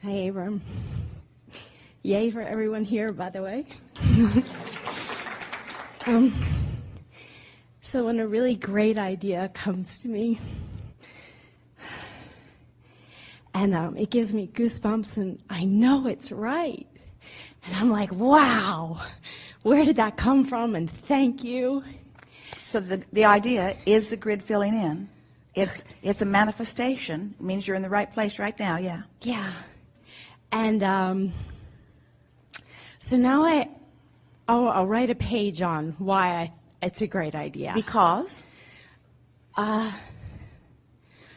Hi, Abram. Yay for everyone here, by the way. So when a really great idea comes to me, and it gives me goosebumps, and I know it's right. And I'm like, wow, where did that come from? And thank you. So the idea is the grid filling in. It's a manifestation. It means you're in the right place right now, yeah. Yeah. And so now I'll write a page on why it's a great idea. Because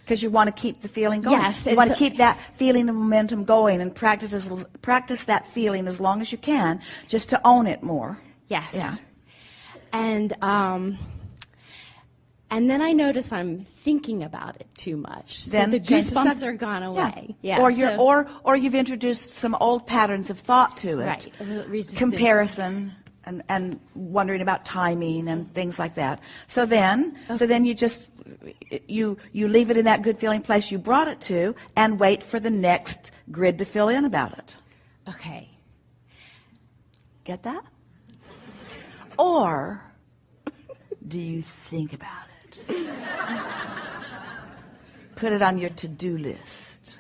you want to keep the feeling going. Yes. You want to keep that feeling of momentum going and practice that feeling as long as you can, just to own it more. Yes. Yeah. And then I notice I'm thinking about it too much. So Then the change the goosebumps are gone away. Yeah. Or you've introduced some old patterns of thought to it. Right. Resistance. Comparison and wondering about timing and things like that. So then you just you leave it in that good feeling place you brought it to and wait for the next grid to fill in about it. Okay. Get that? Or do you think about it? Put it on your to-do list.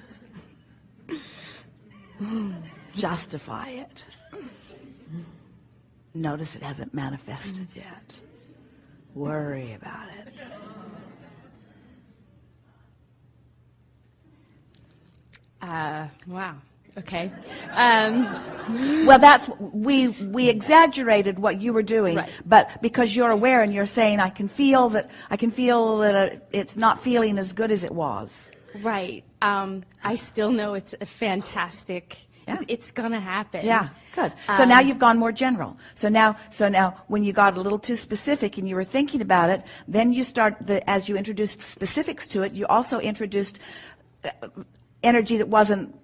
Justify it. Notice it hasn't manifested yet. Worry about it. Wow. Okay. Well, we exaggerated what you were doing, right. But because you're aware and you're saying, I can feel that it's not feeling as good as it was. Right. I still know it's a fantastic. Yeah. It's gonna happen. Yeah, good. So now you've gone more general. So now when you got a little too specific and you were thinking about it, then you as you introduced specifics to it, you also introduced energy that wasn't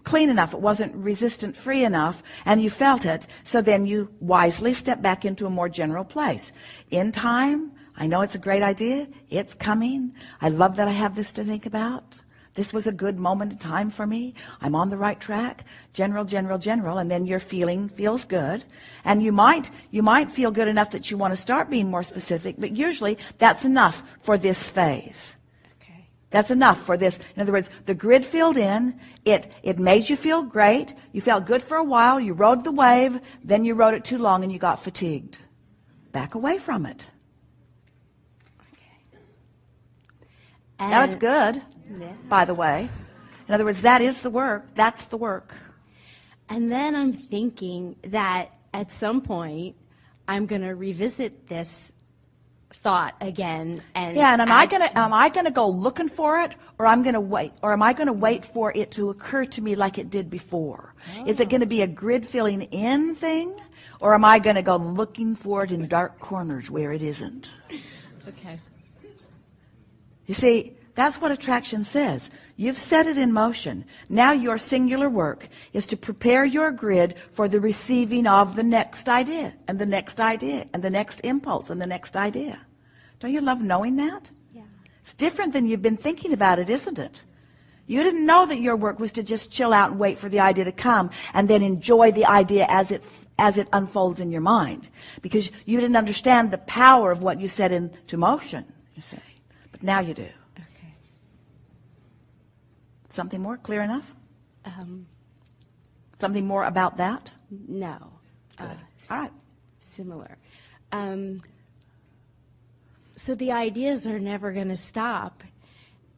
clean enough, it wasn't resistant free enough, and you felt it. So then you wisely step back into a more general place. In time, I know it's a great idea. It's coming. I love that I have this to think about. This was a good moment in time for me. I'm on the right track. General, and then your feeling feels good. And you might feel good enough that you want to start being more specific, but usually that's enough for this phase. Okay. That's enough for this. In other words, the grid filled in. It made you feel great. You felt good for a while. You rode the wave. Then you rode it too long and you got fatigued. Back away from it. Okay. Now it's good. Yeah. By the way. In other words, that is the work. That's the work. And then I'm thinking that at some point I'm going to revisit this thought again and am I going to go looking for it, or am I going to wait for it to occur to me like it did before? Oh. Is it going to be a grid filling in thing, or am I going to go looking for it in dark corners where it isn't? Okay. You see, that's what attraction says. You've set it in motion. Now your singular work is to prepare your grid for the receiving of the next idea, and the next idea, and the next impulse, and the next idea. Don't you love knowing that? Yeah. It's different than you've been thinking about it, isn't it? You didn't know that your work was to just chill out and wait for the idea to come and then enjoy the idea as it unfolds in your mind, because you didn't understand the power of what you set into motion, you see. But now you do. Something more clear enough? Something more about that? No. All right. Similar. So the ideas are never going to stop,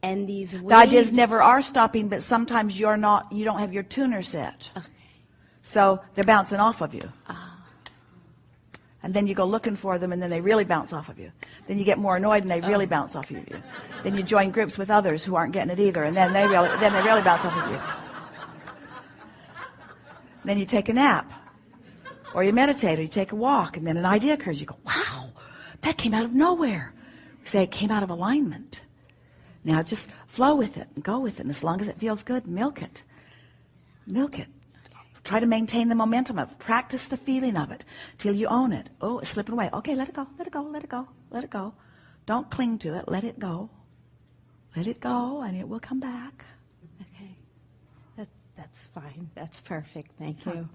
and these waves... The ideas never are stopping, but sometimes you don't have your tuner set. Okay. So they're bouncing off of you. And then you go looking for them, and then they really bounce off of you. Then you get more annoyed, and they really bounce off of you. Then you join groups with others who aren't getting it either, and then they really bounce off of you. Then you take a nap, or you meditate, or you take a walk, and then an idea occurs. You go, wow, that came out of nowhere. We say it came out of alignment. Now just flow with it and go with it, and as long as it feels good, milk it. Milk it. Try to maintain the momentum of it. Practice the feeling of it till you own it. Oh, it's slipping away. Okay, let it go, let it go, let it go, let it go. Don't cling to it. Let it go. Let it go, and it will come back. Okay. That's fine. That's perfect. Thank you.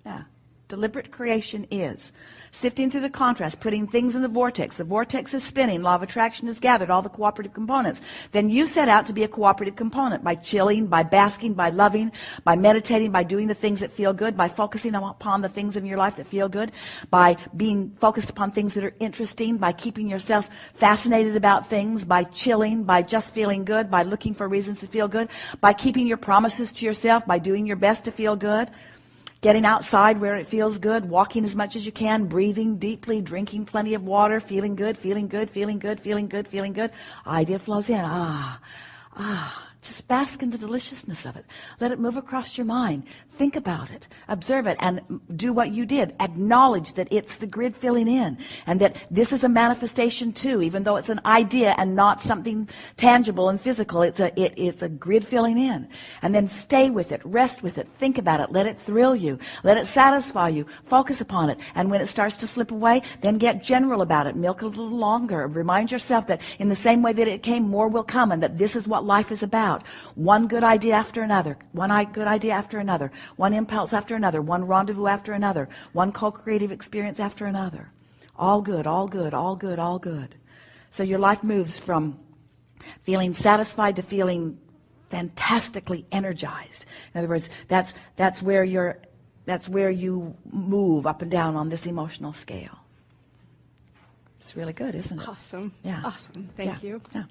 Yeah. Deliberate creation is sifting through the contrast, putting things in the vortex. The vortex is spinning. Law of attraction is gathered, all the cooperative components. Then you set out to be a cooperative component by chilling, by basking, by loving, by meditating, by doing the things that feel good, by focusing upon the things in your life that feel good, by being focused upon things that are interesting, by keeping yourself fascinated about things, by chilling, by just feeling good, by looking for reasons to feel good, by keeping your promises to yourself, by doing your best to feel good. Getting outside where it feels good, walking as much as you can, breathing deeply, drinking plenty of water, feeling good, feeling good, feeling good, feeling good, feeling good. Idea flows in. Just bask in the deliciousness of it. Let it move across your mind. Think about it. Observe it and do what you did. Acknowledge that it's the grid filling in and that this is a manifestation too, even though it's an idea and not something tangible and physical. It's a grid filling in. And then stay with it. Rest with it. Think about it. Let it thrill you. Let it satisfy you. Focus upon it. And when it starts to slip away, then get general about it. Milk it a little longer. Remind yourself that in the same way that it came, more will come, and that this is what life is about. One good idea after another, good idea after another, one impulse after another, one rendezvous after another, one co-creative experience after another. All good, all good, all good, all good. So your life moves from feeling satisfied to feeling fantastically energized. In other words, that's where you move up and down on this emotional scale. It's really good, isn't it? Awesome. Yeah. Awesome. Thank you. Yeah.